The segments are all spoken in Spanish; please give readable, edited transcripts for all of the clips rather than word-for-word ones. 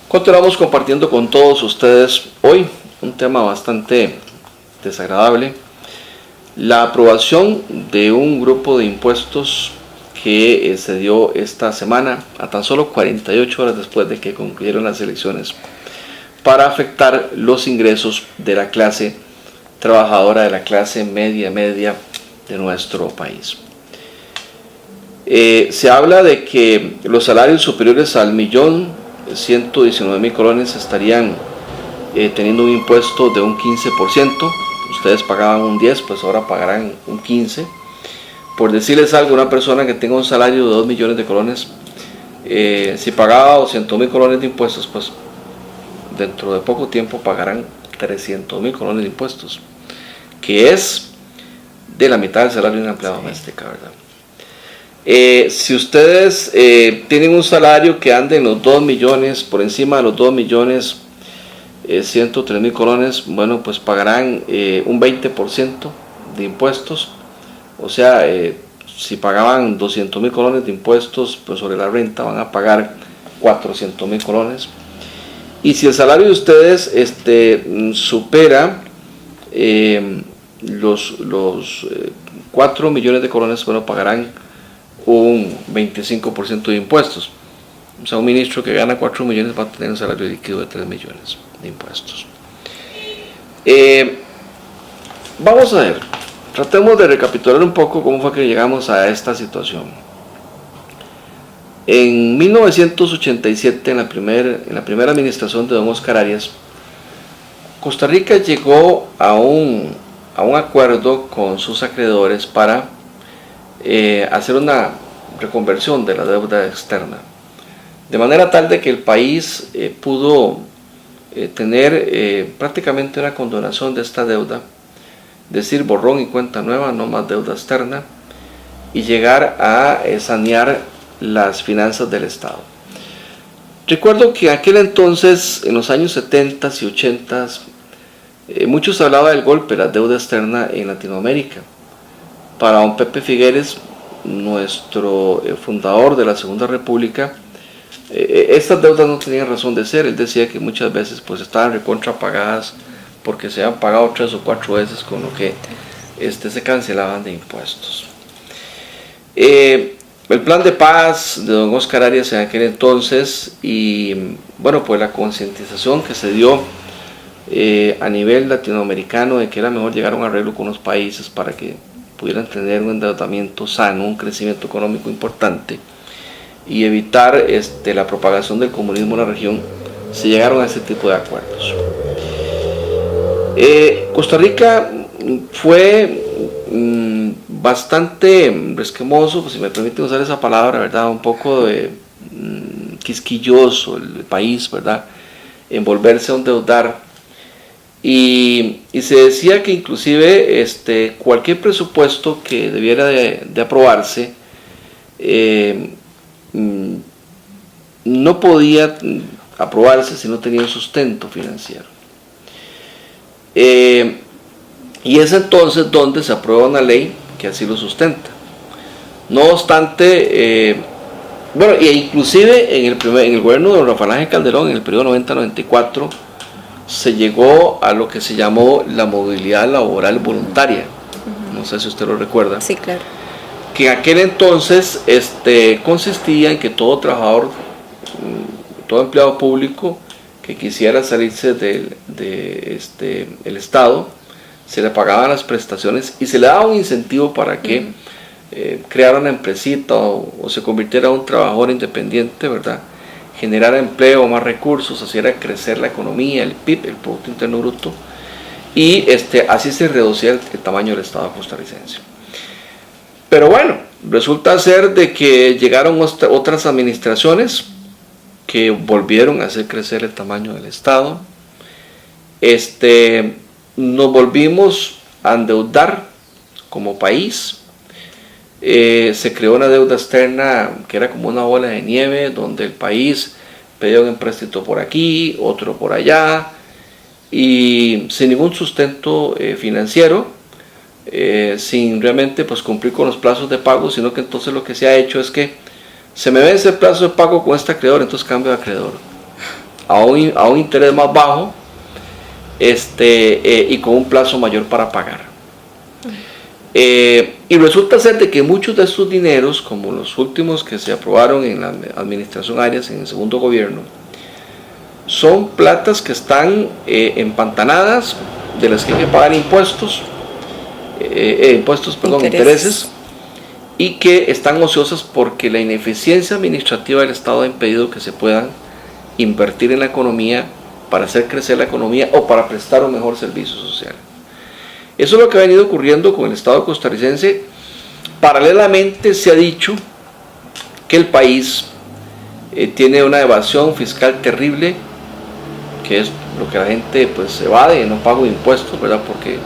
Continuamos compartiendo con todos ustedes hoy un tema bastante desagradable: la aprobación de un grupo de impuestos que se dio esta semana, a tan solo 48 horas después de que concluyeron las elecciones, para afectar los ingresos de la clase trabajadora, de la clase media de nuestro país. Se habla de que los salarios superiores al 1.119.000 colones estarían teniendo un impuesto de un 15%. Ustedes pagaban un 10%, pues ahora pagarán un 15%. Por decirles algo, una persona que tenga un salario de 2 millones de colones, si pagaba 200.000 colones de impuestos, pues dentro de poco tiempo pagarán 300.000 colones de impuestos, que es de la mitad del salario de una empleada doméstica, ¿verdad? Si ustedes tienen un salario que ande en los 2 millones, por encima de los 2 millones 103.000 colones, bueno, pues pagarán un 20% de impuestos. O sea, si pagaban 200.000 colones de impuestos, pues sobre la renta van a pagar 400.000 colones. Y si el salario de ustedes supera los 4 millones de colones, bueno, pagarán un 25% de impuestos. O sea, un ministro que gana 4 millones va a tener un salario líquido de 3 millones de impuestos. Vamos a ver, tratemos de recapitular un poco cómo fue que llegamos a esta situación. En 1987, en la primera administración de don Oscar Arias, Costa Rica llegó a un acuerdo con sus acreedores para hacer una reconversión de la deuda externa, de manera tal de que el país pudo tener prácticamente una condonación de esta deuda, decir borrón y cuenta nueva, no más deuda externa, y llegar a sanear las finanzas del Estado. Recuerdo que en aquel entonces, en los años 70 y 80, muchos hablaban del golpe de la deuda externa en Latinoamérica. Para don Pepe Figueres, nuestro fundador de la Segunda República, estas deudas no tenían razón de ser. Él decía que muchas veces pues estaban recontrapagadas porque se habían pagado 3 o 4 veces con lo que se cancelaban de impuestos. El plan de paz de don Oscar Arias en aquel entonces, y bueno, pues la concientización que se dio a nivel latinoamericano de que era mejor llegar a un arreglo con los países para que pudieran tener un endeudamiento sano, un crecimiento económico importante y evitar la propagación del comunismo en la región, se llegaron a ese tipo de acuerdos. Costa Rica fue bastante resquemoso, pues, si me permiten usar esa palabra, ¿verdad? Un poco quisquilloso el país, ¿verdad? En volverse a endeudar. Y se decía que inclusive cualquier presupuesto que debiera de aprobarse no podía aprobarse si no tenía un sustento financiero. Y es entonces donde se aprueba una ley que así lo sustenta. No obstante, bueno, e inclusive en el gobierno de Rafael Ángel Calderón, en el periodo 90-94, se llegó a lo que se llamó la movilidad laboral voluntaria. No sé si usted lo recuerda. Sí, claro. Que en aquel entonces consistía en que todo trabajador, todo empleado público que quisiera salirse el Estado, se le pagaban las prestaciones y se le daba un incentivo para que creara una empresita o se convirtiera en un trabajador independiente, ¿verdad? Generara empleo, más recursos, haciera crecer la economía, el PIB, el Producto Interno Bruto, y así se reducía el tamaño del Estado costarricense. Pero bueno, resulta ser de que llegaron otras administraciones que volvieron a hacer crecer el tamaño del Estado. Nos volvimos a endeudar como país. Se creó una deuda externa que era como una bola de nieve, donde el país pedía un empréstito por aquí, otro por allá, y sin ningún sustento financiero, sin realmente pues cumplir con los plazos de pago, sino que entonces lo que se ha hecho es que se me vence el plazo de pago con este acreedor, entonces cambio de acreedor. a un interés más bajo, y con un plazo mayor para pagar. Y resulta ser de que muchos de estos dineros, como los últimos que se aprobaron en la administración Arias en el segundo gobierno, son platas que están empantanadas, de las que hay que pagar intereses, y que están ociosas porque la ineficiencia administrativa del Estado ha impedido que se puedan invertir en la economía para hacer crecer la economía o para prestar un mejor servicio social. Eso es lo que ha venido ocurriendo con el Estado costarricense. Paralelamente se ha dicho que el país tiene una evasión fiscal terrible, que es lo que la gente pues evade, no pago de impuestos, ¿verdad? Porque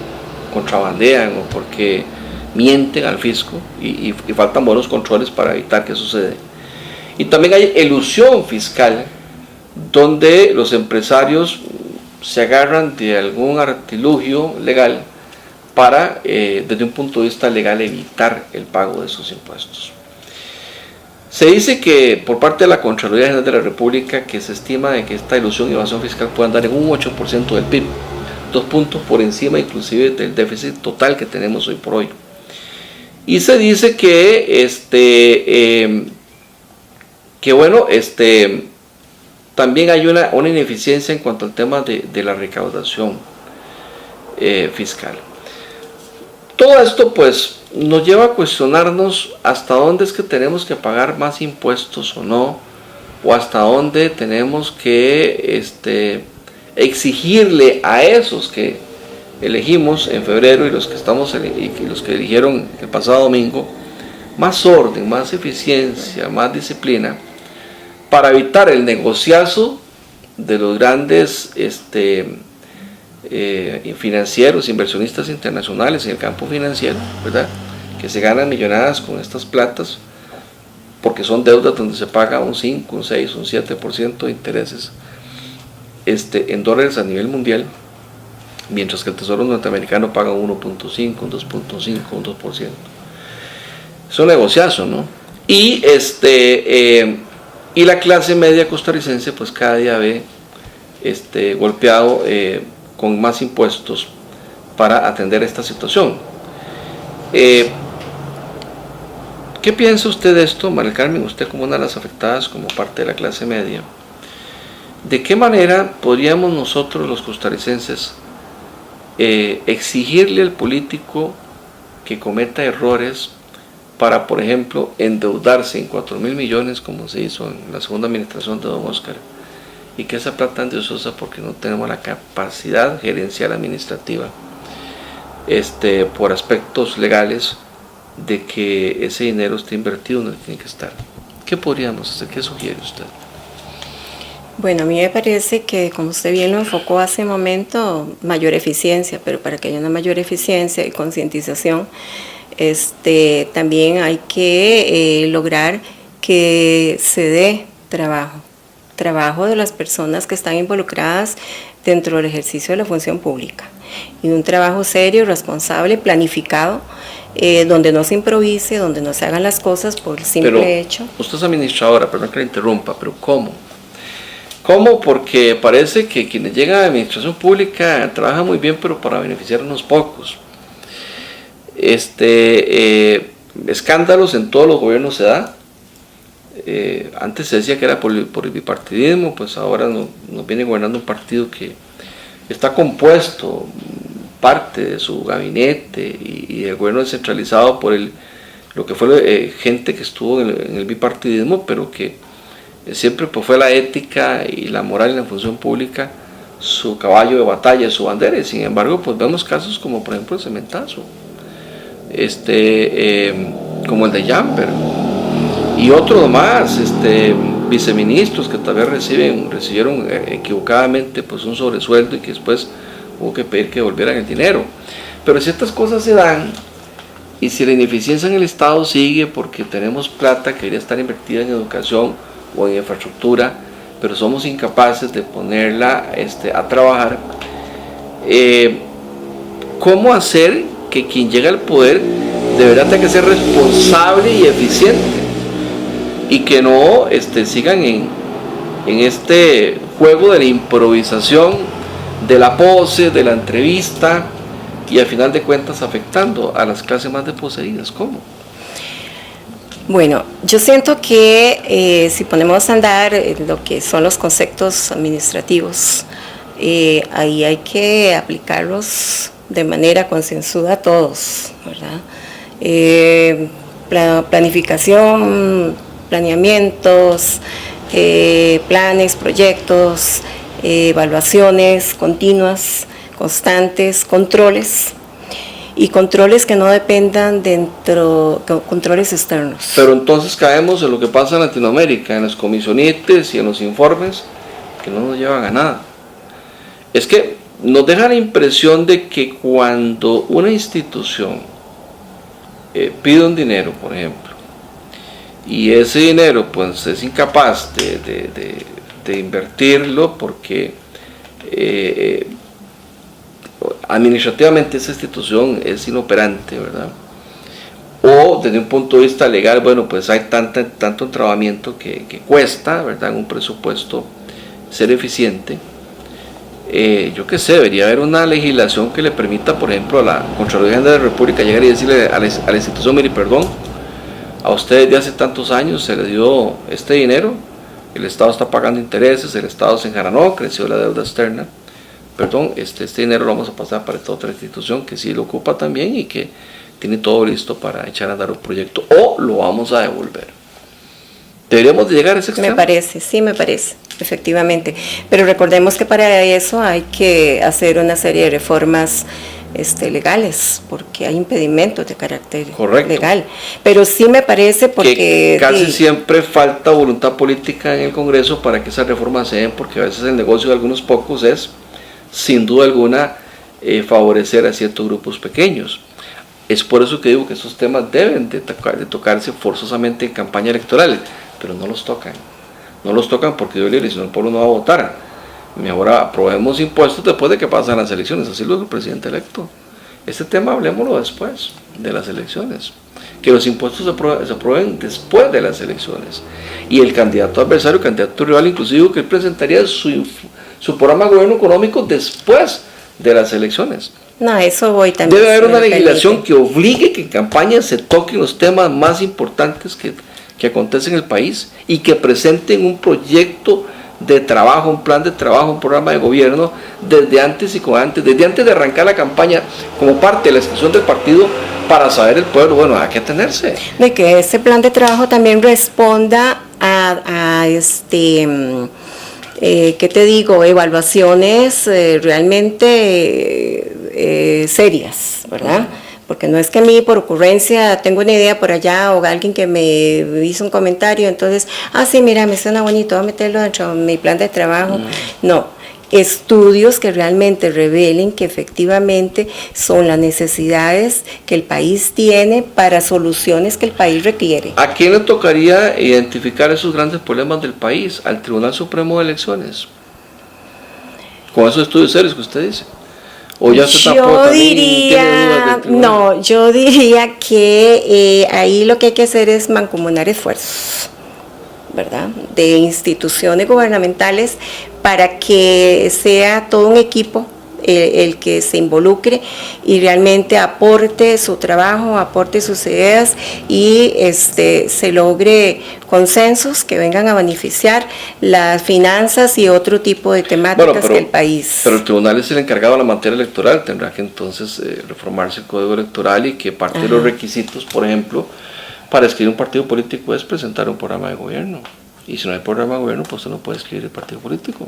contrabandean o porque mienten al fisco y faltan buenos controles para evitar que suceda. Y también hay elusión fiscal, donde los empresarios se agarran de algún artilugio legal para, desde un punto de vista legal, evitar el pago de esos impuestos. Se dice que por parte de la Contraloría General de la República que se estima de que esta ilusión y evasión fiscal puedan dar en un 8% del PIB, 2 puntos por encima inclusive del déficit total que tenemos hoy por hoy. Y se dice que también hay una ineficiencia en cuanto al tema de la recaudación fiscal. Todo esto pues nos lleva a cuestionarnos hasta dónde es que tenemos que pagar más impuestos o no, o hasta dónde tenemos que exigirle a esos que elegimos en febrero y los que eligieron el pasado domingo más orden, más eficiencia, más disciplina, para evitar el negociazo de los grandes financieros, inversionistas internacionales en el campo financiero, ¿verdad? Que se ganan millonadas con estas platas, porque son deudas donde se paga un 5, un 6, un 7% de intereses en dólares a nivel mundial, mientras que el Tesoro norteamericano paga un 1.5, un 2.5, un 2%. Es un negociazo, ¿no? Y la clase media costarricense pues cada día ve golpeado con más impuestos para atender esta situación. ¿Qué piensa usted de esto, María Carmen? Usted como una de las afectadas, como parte de la clase media. ¿De qué manera podríamos nosotros los costarricenses exigirle al político que cometa errores para, por ejemplo, endeudarse en 4.000 millones como se hizo en la segunda administración de don Oscar, y que esa plata ande ociosa porque no tenemos la capacidad gerencial administrativa por aspectos legales de que ese dinero esté invertido donde tiene que estar? ¿Qué podríamos hacer? ¿Qué sugiere usted? Bueno, a mí me parece que, como usted bien lo enfocó hace un momento, mayor eficiencia, pero para que haya una mayor eficiencia y concientización, también hay que lograr que se dé trabajo de las personas que están involucradas dentro del ejercicio de la función pública, y un trabajo serio, responsable, planificado, donde no se improvise, donde no se hagan las cosas por el simple hecho. Usted es administradora, perdón que la interrumpa, pero ¿cómo? ¿Cómo? Porque parece que quienes llegan a la administración pública trabajan muy bien, pero para beneficiar a unos pocos. Escándalos en todos los gobiernos se da. Antes se decía que era por el bipartidismo, pues ahora nos viene gobernando un partido que está compuesto, parte de su gabinete y el gobierno descentralizado por lo que fue gente que estuvo en el bipartidismo, pero que siempre pues fue la ética y la moral en la función pública su caballo de batalla, su bandera. Y sin embargo pues vemos casos como por ejemplo el cementazo, como el de Jamper y otros más, viceministros que tal vez recibieron equivocadamente pues un sobresueldo y que después hubo que pedir que devolvieran el dinero. Pero ciertas cosas se dan, y si la ineficiencia en el Estado sigue porque tenemos plata que debería estar invertida en educación o en infraestructura, pero somos incapaces de ponerla a trabajar, ¿cómo hacer que quien llega al poder de verdad tenga que ser responsable y eficiente, y que no sigan en juego de la improvisación, de la pose, de la entrevista, y al final de cuentas afectando a las clases más desposeídas? ¿Cómo? Bueno, yo siento que si ponemos a andar lo que son los conceptos administrativos, ahí hay que aplicarlos de manera concienzuda a todos, ¿verdad? Planificación, planeamientos, planes, proyectos, evaluaciones continuas, constantes, controles, y controles que no dependan controles externos. Pero entonces caemos en lo que pasa en Latinoamérica, en los comisionetes y en los informes que no nos llevan a nada. Es que nos deja la impresión de que cuando una institución pide un dinero, por ejemplo, y ese dinero pues es incapaz de invertirlo porque administrativamente esa institución es inoperante, ¿verdad? O desde un punto de vista legal, bueno, pues hay tanto entrabamiento que cuesta, ¿verdad?, en un presupuesto ser eficiente. Yo qué sé, debería haber una legislación que le permita, por ejemplo, a la Contraloría General de la República llegar y decirle a la institución: mire, perdón, a ustedes de hace tantos años se le dio este dinero, el Estado está pagando intereses, el Estado se enjaranó, creció la deuda externa, perdón, este dinero lo vamos a pasar para esta otra institución que sí lo ocupa también y que tiene todo listo para echar a andar un proyecto, o lo vamos a devolver. ¿Deberíamos de llegar a ese extremo? Me parece, sí, me parece, efectivamente. Pero recordemos que para eso hay que hacer una serie de reformas legales, porque hay impedimentos de carácter legal. Pero sí me parece porque... Que casi siempre falta voluntad política en el Congreso para que esas reformas se den, porque a veces el negocio de algunos pocos es, sin duda alguna, favorecer a ciertos grupos pequeños. Es por eso que digo que esos temas deben de tocarse forzosamente en campaña electoral, pero no los tocan. No los tocan porque Dios libre, si no el pueblo no va a votar. Ahora aprobemos impuestos después de que pasan las elecciones, así lo dijo el presidente electo. Este tema hablemoslo después de las elecciones, que los impuestos se aprueben después de las elecciones, y el candidato adversario, el candidato rival, inclusive, que él presentaría su programa de gobierno económico después de las elecciones. No, eso voy también. Debe haber una legislación que obligue que en campaña se toquen los temas más importantes que acontecen en el país, y que presenten un proyecto de trabajo, un plan de trabajo, un programa de gobierno desde antes de arrancar la campaña, como parte de la institución del partido, para saber el pueblo, bueno, a qué atenerse. De que ese plan de trabajo también responda a ¿qué te digo? Evaluaciones realmente serias, ¿verdad? Porque no es que a mí por ocurrencia tengo una idea por allá, o alguien que me hizo un comentario, entonces, sí, mira, me suena bonito, voy a meterlo dentro de mi plan de trabajo. No, estudios que realmente revelen que efectivamente son las necesidades que el país tiene para soluciones que el país requiere. ¿A quién le tocaría identificar esos grandes problemas del país? Al Tribunal Supremo de Elecciones, con esos estudios serios que usted dice. ¿O ya yo diría que ahí lo que hay que hacer es mancomunar esfuerzos, ¿verdad?, de instituciones gubernamentales, para que sea todo un equipo el que se involucre y realmente aporte su trabajo, aporte sus ideas, y se logre consensos que vengan a beneficiar las finanzas y otro tipo de temáticas del país. Pero el tribunal es el encargado de la materia electoral, tendrá que entonces reformarse el código electoral, y que parte de los requisitos, por ejemplo, para escribir un partido político es presentar un programa de gobierno. Y si no hay programa de gobierno, pues usted no puede escribir el partido político.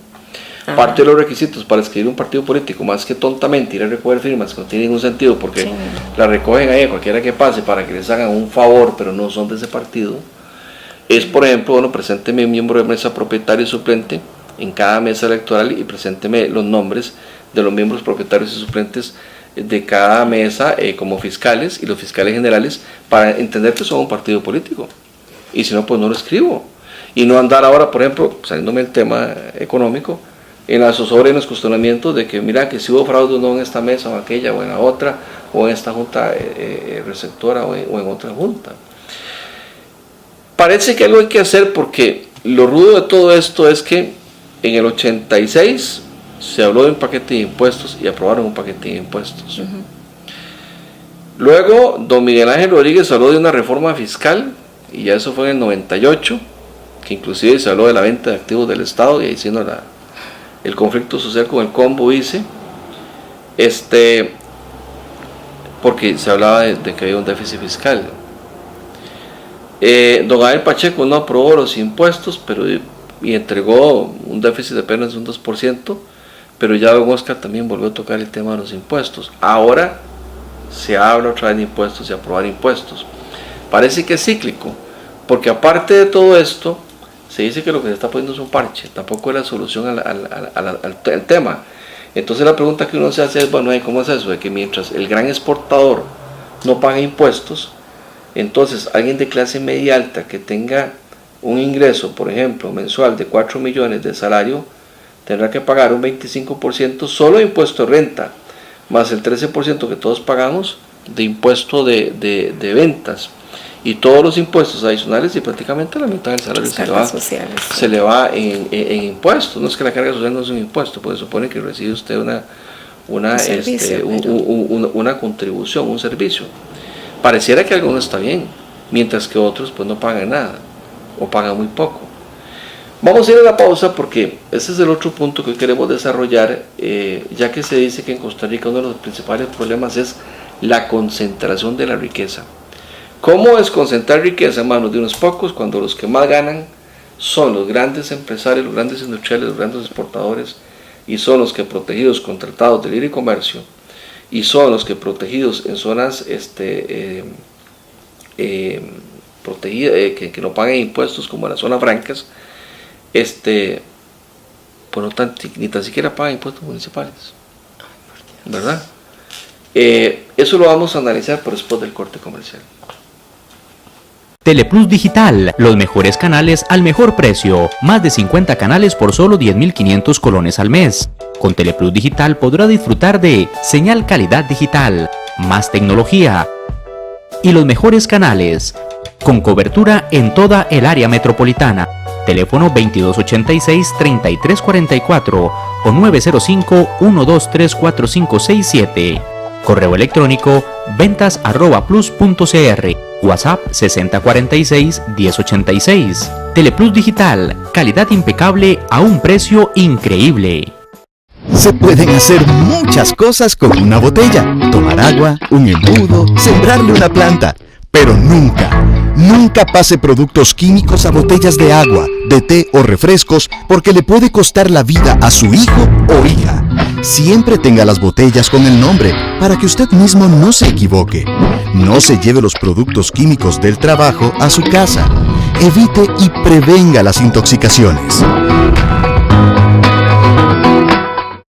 Parte de los requisitos para escribir un partido político, más que tontamente ir a recoger firmas, que no tiene ningún sentido, porque la recogen ahí a cualquiera que pase para que les hagan un favor, pero no son de ese partido, es, por ejemplo, bueno, presénteme un miembro de mesa propietario y suplente en cada mesa electoral, y presénteme los nombres de los miembros propietarios y suplentes de cada mesa como fiscales, y los fiscales generales, para entender que son un partido político. Y si no, pues no lo escribo. Y no andar ahora, por ejemplo, saliéndome del tema económico, en la zozobra y en los cuestionamientos de que, mira, que si hubo fraude o no en esta mesa o en aquella o en la otra, o en esta junta receptora o en otra junta. Parece que algo hay que hacer, porque lo rudo de todo esto es que En el 86 se habló de un paquete de impuestos y aprobaron un paquete de impuestos. Luego, don Miguel Ángel Rodríguez habló de una reforma fiscal, y ya eso fue en el 98, que inclusive se habló de la venta de activos del Estado, y ahí siendo el conflicto social con el combo ICE, porque se hablaba de que había un déficit fiscal. Don Abel Pacheco no aprobó los impuestos, y entregó un déficit de apenas un 2%, pero ya don Oscar también volvió a tocar el tema de los impuestos. Ahora se habla otra vez de impuestos y aprobar impuestos. Parece que es cíclico, porque aparte de todo esto, se dice que lo que se está poniendo es un parche, tampoco es la solución al tema. Entonces la pregunta que uno se hace es, bueno, ¿cómo es eso? De que mientras el gran exportador no paga impuestos, entonces alguien de clase media alta que tenga un ingreso, por ejemplo, mensual de 4 millones de salario, tendrá que pagar un 25% solo de impuesto de renta, más el 13% que todos pagamos de impuesto de ventas, y todos los impuestos adicionales, y prácticamente la mitad del salario se le va en impuestos. No es que la carga social no es un impuesto, porque supone que recibe usted una contribución, un servicio. Pareciera que algunos está bien, mientras que otros pues no pagan nada, o pagan muy poco. Vamos a ir a la pausa, porque ese es el otro punto que hoy queremos desarrollar, ya que se dice que en Costa Rica uno de los principales problemas es la concentración de la riqueza. ¿Cómo es concentrar riqueza en manos de unos pocos cuando los que más ganan son los grandes empresarios, los grandes industriales, los grandes exportadores, y son los que protegidos con tratados de libre comercio, y son los que protegidos en zonas protegidas, que no paguen impuestos como en las zonas francas, pues ni tan siquiera pagan impuestos municipales, ¿verdad? Eso lo vamos a analizar por después del corte comercial. Teleplus Digital, los mejores canales al mejor precio, más de 50 canales por solo 10.500 colones al mes. Con Teleplus Digital podrá disfrutar de señal calidad digital, más tecnología y los mejores canales, con cobertura en toda el área metropolitana. Teléfono 2286-3344 o 905-123-4567. Correo electrónico ventas@plus.cr. WhatsApp 6046-1086. Teleplus Digital, calidad impecable a un precio increíble. Se pueden hacer muchas cosas con una botella. Tomar agua, un embudo, sembrarle una planta. Pero nunca pase productos químicos a botellas de agua, de té o refrescos, porque le puede costar la vida a su hijo o hija. Siempre tenga las botellas con el nombre para que usted mismo no se equivoque. No se lleve los productos químicos del trabajo a su casa. Evite y prevenga las intoxicaciones.